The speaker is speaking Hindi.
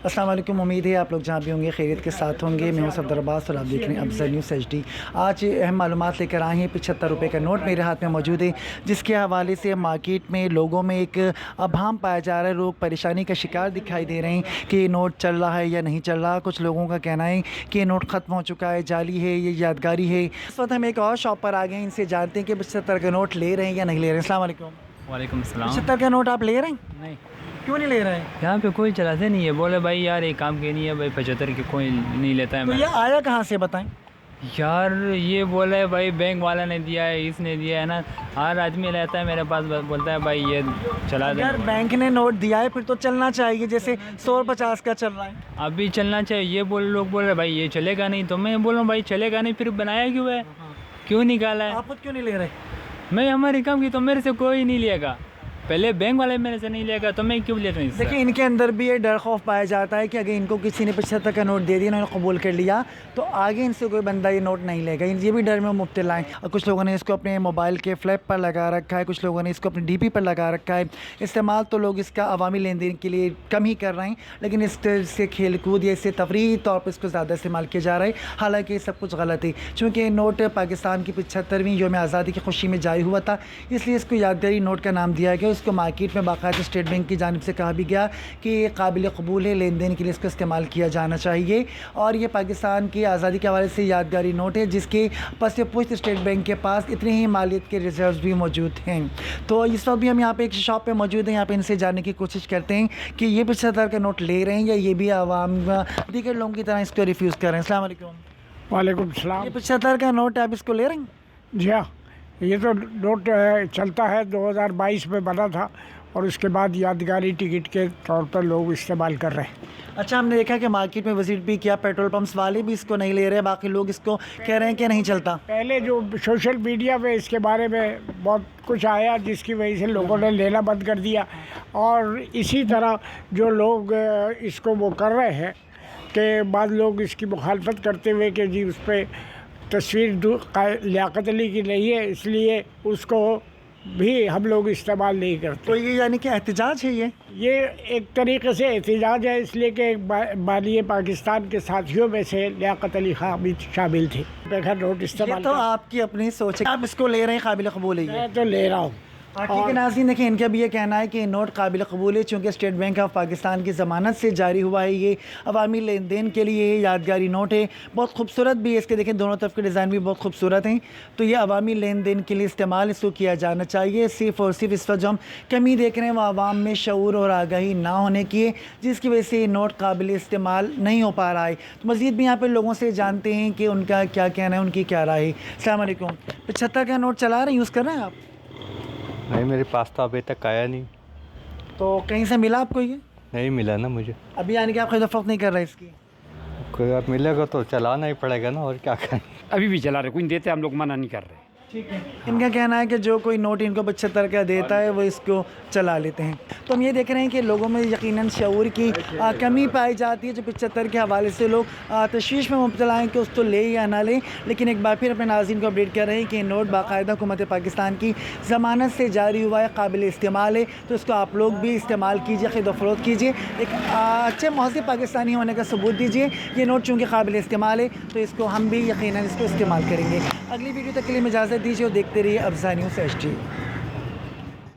अस्सलाम वालेकुम। उम्मीद है आप लोग जहाँ भी होंगे खैरियत के साथ होंगे। मैं हूं सफदर अब्बास और आप देख रहे हैं अफजल न्यूज़ HD। आज अहम मालूमात लेकर आए हैं। 75 रुपये का नोट मेरे हाथ में मौजूद है, जिसके हवाले से मार्केट में लोगों में एक अभाम पाया जा रहा है। लोग परेशानी का शिकार दिखाई दे रहे हैं कि नोट चल रहा है या नहीं चल रहा। कुछ लोगों का कहना है कि ये नोट ख़त्म हो चुका है, जाली है, ये यादगारी है। इस वक्त हम एक और शॉप पर आ गए हैं, इनसे जानते हैं कि 75 का नोट ले रहे हैं या नहीं ले रहे हैं। अस्सलाम वालेकुम। वालेकुम सलाम। 75 का नोट आप ले रहे हैं? नहीं, क्यों नहीं ले रहे हैं? यहाँ पे कोई चलाते नहीं है। बोले भाई यार एक काम के नहीं है भाई, 75 की कोई नहीं लेता है। तो ये आया कहाँ से बताएं? यार ये बोले भाई बैंक वाला ने दिया है, इसने दिया है ना। हर आदमी रहता है मेरे पास, बोलता है भाई ये चला दे। यार बैंक ने नोट दिया है फिर तो चलना चाहिए, जैसे 100 और 50 का चल रहा है। अभी चलना चाहिए। ये लोग बोल रहे भाई ये चलेगा नहीं, तो मैं बोल रहा हूँ भाई चलेगा नहीं, फिर बनाया क्यों है, क्यों निकाला है? आप खुद क्यों नहीं ले रहे? मैं हमारी काम की तो मेरे से कोई नहीं लेगा। पहले बैंक वाले मेरे से नहीं लेगा तो मैं क्यों लेता हूँ? देखिए इनके अंदर भी ये डर खौफ पाया जाता है कि अगर इनको किसी ने 75 का नोट दे दिया, इन्होंने कबूल कर लिया, तो आगे इनसे कोई बंदा ये नोट नहीं लेगा। ये भी डर में मुब्तला है। और कुछ लोगों ने इसको अपने मोबाइल के फ्लैप पर लगा रखा है, कुछ लोगों ने इसको अपनी DP पर लगा रखा है। इस्तेमाल तो लोग इसका अवामी लेन देन के लिए कम ही कर रहे हैं, लेकिन इससे खेल कूद या इससे तफरीही तौर पर इसको ज़्यादा इस्तेमाल किया जा रहा है। हालाँकि सब कुछ गलत है, चूँकि नोट पाकिस्तान की 75वीं यौम आज़ादी की खुशी में जारी हुआ था, इसलिए इसको यादगारी नोट का नाम दिया गया। इसको मार्केट में बाकायदा स्टेट बैंक की जानिब से कहा भी गया कि ये काबिल कबूल है, लेन देन के लिए इसको इस्तेमाल किया जाना चाहिए। और ये पाकिस्तान की आज़ादी के हवाले से यादगारी नोट है, जिसके पस पुश्त स्टेट बैंक के पास इतने ही मालियत के रिजर्व भी मौजूद हैं। तो इस वक्त भी हम यहाँ पे एक शॉप पे मौजूद हैं, यहाँ पे इनसे जानने की कोशिश करते हैं कि ये 75 का नोट ले रहे हैं या ये भी आवाम दीगर लोगों की तरह इसको रिफ्यूज़ कर रहे हैं। अस्सलाम वालेकुम। वालेकुम सलाम। ये 75 का नोट है, आप इसको ले रहे हैं? जी हाँ, ये तो नोट चलता है, 2022 में बना था और उसके बाद यादगारी टिकट के तौर पर लोग इस्तेमाल कर रहे हैं। अच्छा, हमने देखा कि मार्केट में विजिट भी किया, पेट्रोल पंप्स वाले भी इसको नहीं ले रहे, बाकी लोग इसको कह रहे हैं कि नहीं चलता। पहले जो सोशल मीडिया पे इसके बारे में बहुत कुछ आया, जिसकी वजह से लोगों ने लेना बंद कर दिया। और इसी तरह जो लोग इसको वो कर रहे हैं कि बाद लोग इसकी मुखालफत करते हुए कि जी उस पर तस्वीर लियाकत अली की नहीं है, इसलिए उसको भी हम लोग इस्तेमाल नहीं करते। तो ये यानी कि एहतजाज है? ये एक तरीके से एहतजाज है, इसलिए कि बानी पाकिस्तान के साथियों में से लियाकत अली खान भी शामिल थे। बेखैर नोट इस्तेमाल तो आपकी अपनी सोच है, आप इसको ले रहे हैं, काबिल कबूल है। मैं तो ले रहा हूँ। ठीक है नाज़रीन, देखिए इनका भी ये कहना है कि नोट काबिल कबूल है, चूँकि स्टेट बैंक ऑफ पाकिस्तान की ज़मानत से जारी हुआ है। ये अवामी लेन देन के लिए यादगारी नोट है, बहुत खूबसूरत भी है। इसके देखें दोनों तरफ के डिज़ाइन भी बहुत खूबसूरत हैं। तो ये अवामी लेन देन के लिए इस्तेमाल इसको किया जाना चाहिए। सिर्फ़ और सिर्फ इस वक्त जो हम कमी देख रहे हैं वो आवाम में शऊर और आगाही ना होने की है, जिसकी वजह से ये नोट काबिल इस्तेमाल नहीं हो पा रहा है। तो मज़ीद भी यहाँ पर लोगों से जानते हैं कि उनका क्या कहना है, उनकी क्या राय है। अस्सलाम वालेकुम। 75 का नोट चला रहे हैं, यूज़ कर रहे हैं आप? नहीं, मेरे पास तो अभी तक आया नहीं। तो कहीं से मिला आपको? ये नहीं मिला ना मुझे अभी, यानी कि आप खरीद फरोख्त नहीं कर रहे इसकी? कोई आप मिलेगा तो चलाना ही पड़ेगा ना, और क्या करें। अभी भी चला रहे, कोई नहीं देते, हम लोग मना नहीं कर रहे। ठीक है। इनका कहना है कि जो कोई नोट इनको 75 का देता है वो इसको चला लेते हैं। तो हम ये देख रहे हैं कि लोगों में यकीनन शऊर की कमी पाई जाती है, जो 75 के हवाले से लोग तशवीश में मुब्तला हैं कि उसको ले या ना लें। लेकिन एक बार फिर अपने नाज़रीन को अपडेट कर रहे हैं कि नोट बाकायदा हुकूमत पाकिस्तान की ज़मानत से जारी हुआ है, काबिल इस्तेमाल है। तो इसको आप लोग भी इस्तेमाल कीजिए, ख़रीद फ़रोख्त कीजिए, एक अच्छे महज़िब पाकिस्तानी होने का सबूत दीजिए। ये नोट चूँकि काबिल इस्तेमाल है तो इसको हम भी यकीनन इसको इस्तेमाल करेंगे। अगली वीडियो तक के लिए इजाज़त दीजिए और देखते रहिए अफज़ल न्यूज़ HD।